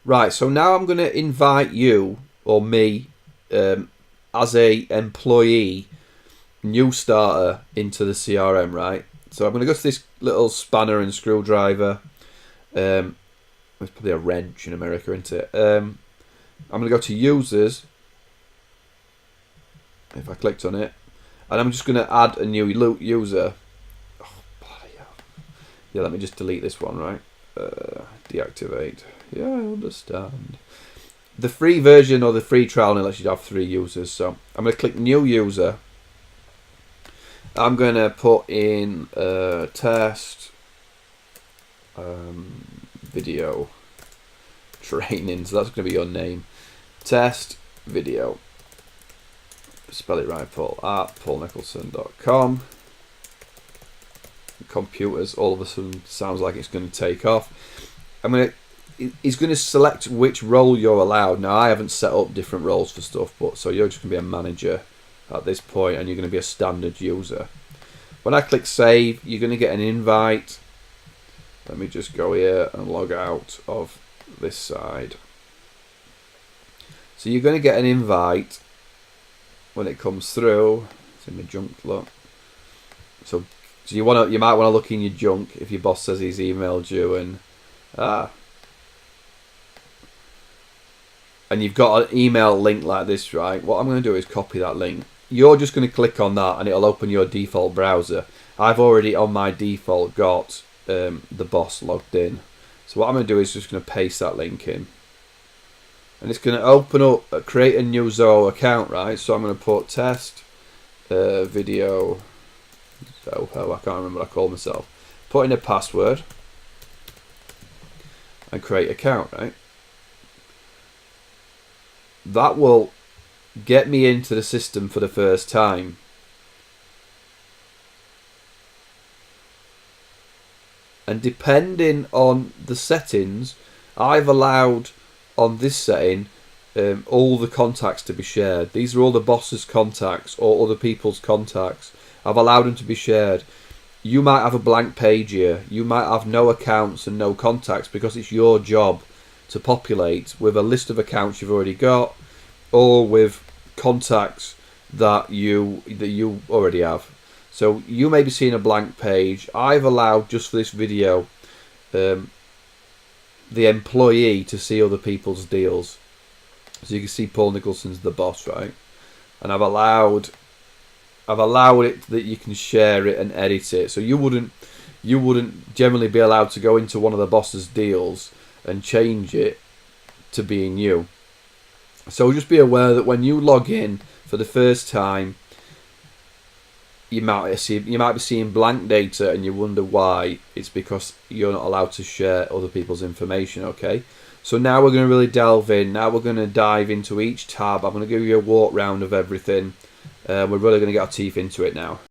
Right, so now I'm going to invite you or me as a employee, new starter into the CRM, right? So I'm going to go to this little spanner and screwdriver. There's probably a wrench in America, isn't it? I'm going to go to users. If I clicked on it, and I'm just going to add a new user. Oh, bloody hell. Yeah, let me just delete this one, right? Deactivate. Yeah, I understand. The free version or the free trial only lets you have 3 users. So I'm going to click new user. I'm going to put in test video training. So that's going to be your name. Test video. Spell it right, Paul, at paulnicholson.com. Computers all of a sudden sounds like it's going to take off. He's going to select which role you're allowed. Now, I haven't set up different roles for stuff, but so you're just going to be a manager at this point, and you're going to be a standard user. When I click save, you're going to get an invite. Let me just go here and log out of this side. So you're going to get an invite when it comes through. It's in my junk, look. So you might want to look in your junk if your boss says he's emailed you and you've got an email link like this, right? What I'm going to do is copy that link. You're just going to click on that and it'll open your default browser. I've already on my default got the boss logged in. So what I'm going to do is just going to paste that link in. And it's going to open up, create a new Zoho account, right? So I'm going to put test video Zoho, I can't remember what I called myself. Put in a password and create account, right? That will get me into the system for the first time. And depending on the settings, I've allowed on this setting all the contacts to be shared. These are all the boss's contacts or other people's contacts. I've allowed them to be shared. You might have a blank page here. You might have no accounts and no contacts because it's your job to populate with a list of accounts you've already got or with contacts that you already have. So you may be seeing a blank page. I've allowed, just for this video, the employee to see other people's deals. So you can see Paul Nicholson's the boss, right? And I've allowed it that you can share it and edit it. So you wouldn't generally be allowed to go into one of the boss's deals and change it to being you. So just be aware that when you log in for the first time, you might be seeing blank data and you wonder why. It's because you're not allowed to share other people's information, okay? So now we're going to really delve in. Now we're going to dive into each tab. I'm going to give you a walk round of everything. We're really going to get our teeth into it now.